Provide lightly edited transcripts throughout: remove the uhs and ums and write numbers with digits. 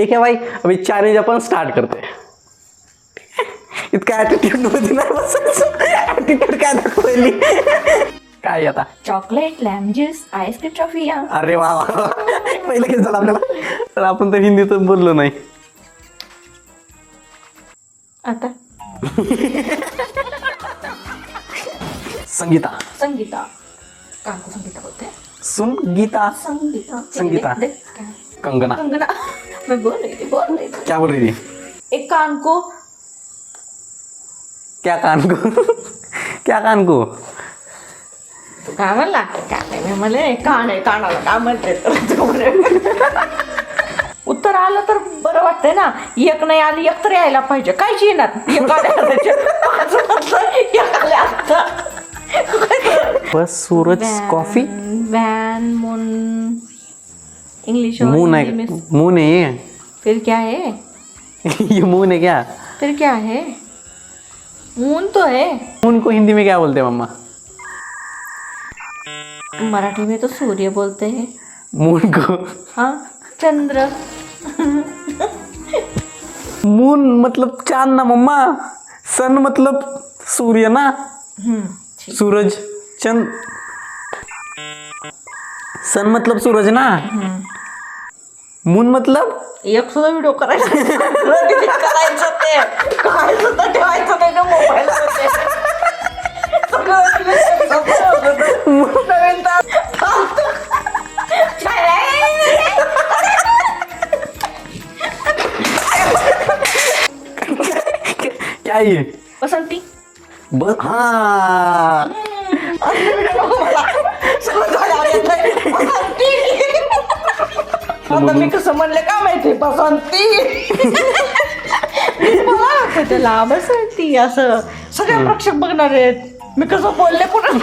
ठीक है भाई, अभी चॅलेंज आपण स्टार्ट करते. इतका ऍटिट्यूड मध्ये नाही बसायचं. ऍटिट्यूड काय दाखवली काय आता. चॉकलेट लॅम ज्यूस आईस्क्रीम ट्रॉफिया. अरे वा वा वा. पहिलं काय झालं आपल्याला, तर आपण तर हिंदीतच बोललो नाही. आता संगीता. संगीता. कांको संगीता बोलते हैं. सुन गीता. संगीता. संगीता. देख, क्या? कंगना. कंगना. मैं बोल रही थी. क्या बोल रही थी. एक कान को. क्या कान को. क्या कान को. तू काय म्हणला काय नाही मी म्हणले कान आहे कानाला काय म्हणते तर उत्तर आलं तर बरं वाटतंय ना. एक नाही आली एक तर यायला पाहिजे. कायची येणार एक आल्या. बस सूरज कॉफी. वैन मून इंग्लिश मून है. मून है ये. फिर क्या है. ये मून है क्या. फिर क्या है. मून तो है. मून को हिंदी में क्या बोलते हैं मम्मा. मराठी में तो सूर्य बोलते हैं. मून को. हाँ चंद्र. मून मतलब चांद ना मम्मा. सन मतलब सूर्य ना. सूरज. चंद. सन मतलब सूरज ना. मून मतलब एक सुद्धा व्हिडिओ करायचा करायचं ते काय सुद्धा ठेवायचं नाही ना मोबाईल क्या ये. बसंती. बस हाँ. आता मी कसं म्हणले का माहिती बसंती. मला त्याला बसंती असं सगळे प्रेक्षक बघणार आहेत. मी कसं बोलले कुठं.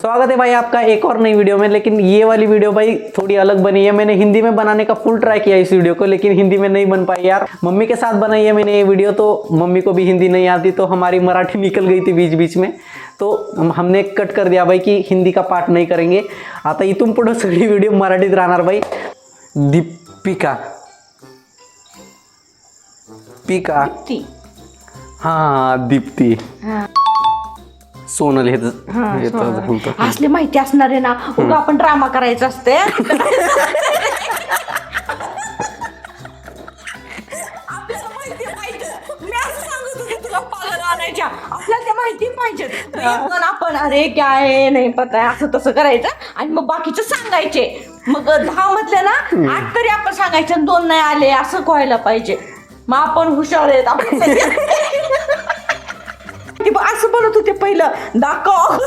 स्वागत है भाई आपका एक और नई वीडियो में. लेकिन ये वाली वीडियो भाई थोड़ी अलग बनी है. मैंने हिंदी में बनाने का फुल ट्राई किया इस वीडियो को, लेकिन हिंदी में नहीं बन पाई यार. मम्मी के साथ बनाई है मैंने ये वीडियो, तो मम्मी को भी हिंदी नहीं आती, तो हमारी मराठी निकल गई थी बीच बीच में. तो हमने कट कर दिया भाई कि हिंदी का पार्ट नहीं करेंगे. आता इथून पुढे सगळी व्हिडिओ मराठीत राहणार भाई. दीपिका. पिका. हाँ दीप्ती. सोनल हे असले माहिती असणार आहे ना. उगा आपण ड्रामा करायचा असते. आपल्याला त्या माहिती पाहिजे. आपण अरे काय आहे नाही पता असं तसं करायचं आणि मग बाकीचं सांगायचे. मग 10 म्हटले ना 8 तरी आपण सांगायचे आणि 2 नाही आले असं व्हायला पाहिजे. मग आपण हुशार आहेत आपण. असं बनत होते पहिलं दाखव.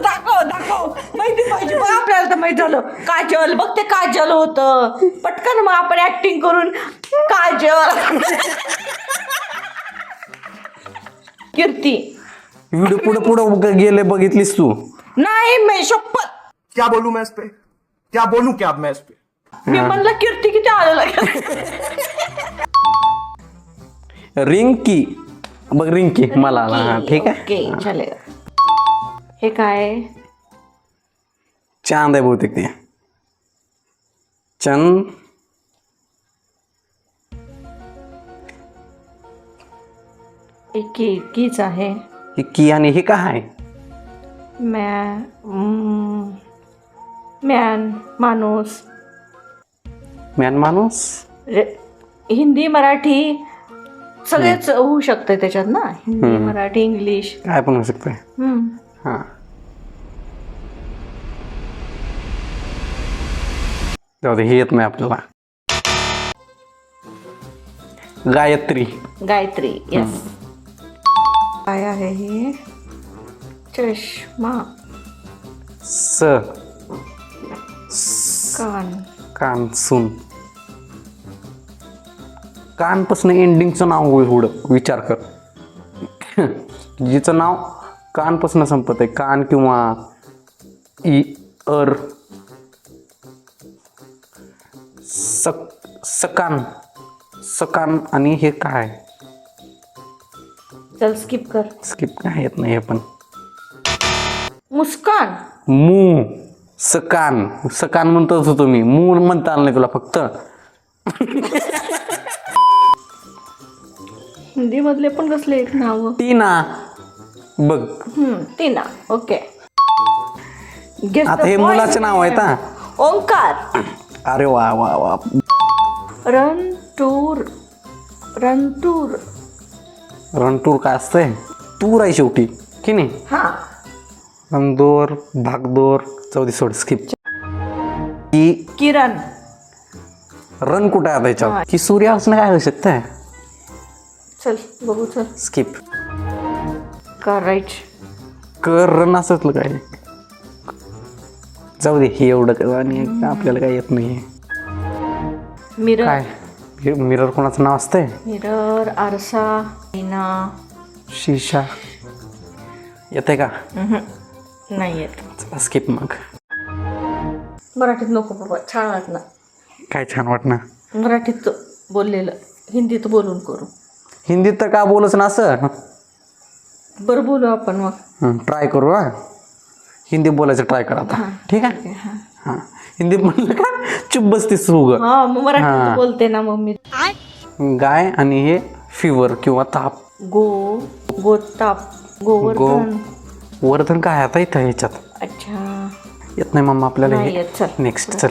दाखव दाखव माहिती पाहिजे. बघ आपल्याला तर माहित झालं काजल. बघ ते काजल होतं पटकन. मग आपण ऍक्टिंग करून काजल. कीर्ती. व्हिडिओ पुढे पुढे गेले बघितलीस तू. नाही मी शपथ. क्या बोलूं मैं इस पे. क्या बोलूं क्या अब मैं इस पे. मी म्हणलं कीर्ती किती आलेला. रिंकी. बघ रिंकी मला आला. हा ठीक आहे. ओके चलेगा. हे काय चांद आहे बहुतेक ते. चंद. कीच आहे. हे की आणि हे काय आहे. मॅन माणूस. मॅन माणूस. हिंदी मराठी सगळेच होऊ शकते त्याच्यात ना. हिंदी मराठी इंग्लिश काय पण होऊ शकतंय. हा जाऊ दे, हे येत नाही आपल्याला. गायत्री. गायत्री. यस. काय आहे हे. चष्मा. कान. कान. सुन. कानपासून एंडिंगचं नाव होईल पुढं विचार कर. जिचं नाव कानपासून संपत आहे. कान किंवा इअर. सकान. सकान. आणि हे काय. चल स्किप कर. स्किप काय येत नाही हे पण. मुस्कान. मू सकान सकान म्हणतोच होतो मी, मू म्हणता आलं नाही तुला फक्त. हिंदी मधले पण कसले एक नाव? टीना बघ. टीना. ओके. आता हे मुलाचं नाव आहे ना. ओंकार. अरे वा वा वा. रणटूर. रणटूर. रणटूर काय असतंय? टूर आहे शेवटी की नाही. हा. रणदोर भागदोर चौदी सोड स्किप. किरण. रन कुठे आहे त्याच्यावर की सूर्य असणं काय होऊ शकतं. चल बघू. चल स्किप. करायचं. कर रन असतलं काय. जाऊ दे हे एवढं कर आणि आपल्याला काय येत नाही. मिरर. काय मिरर कोणाचं नाव असतंय. मिरर. आरसा. आईना. शीशा येते का. नाही येत. स्किप. मग मराठीत नको बाबा, छान वाटणार. काय छान वाटणार. मराठीत बोललेलं हिंदीत बोलून करू. हिंदीत तर का बोलच ना असं. बरं बोलू आपण मग. ट्राय करू. हा हिंदी बोलायचं ट्राय करा आता. ठीक आहे. हां हिंदीत म्हणलं का चुप बसते सुग. हा मग मराठीत बोलते ना मग मी. गाय आणि हे फिवर किंवा ताप. गोताप. गोवर्धन. वर्धन काय आता इथं ह्याच्यात अच्छा. येत नाही मम्मा आपल्याला. नाही येत. चल नेक्स्ट चल.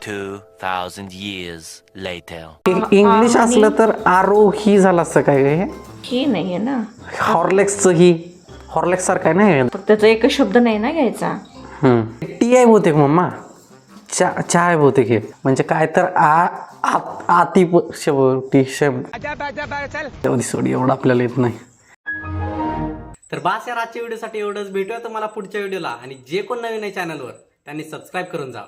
2000 years later. इंग्लिश असलं तर आरोही झालं असतं काय हे. ही नाहीये ना. हॉर्लेक्सचं ही हॉर्लेक्स सारखं आहे ना. फक्त त्याचा एकच शब्द नाही ना घ्यायचा. टी आहे बहुतेक मम्मा. चहा आहे बहुतेक हे. म्हणजे काय तर आती टी शब्द सोडी एवढं आपल्याला येत नाही. तर बास या आजच्या व्हिडिओसाठी एवढंच. भेटूया तुम्हाला पुढच्या व्हिडिओला. आणि जे कोण नवीन आहे चॅनलवर त्यांनी सबस्क्राईब करून जा.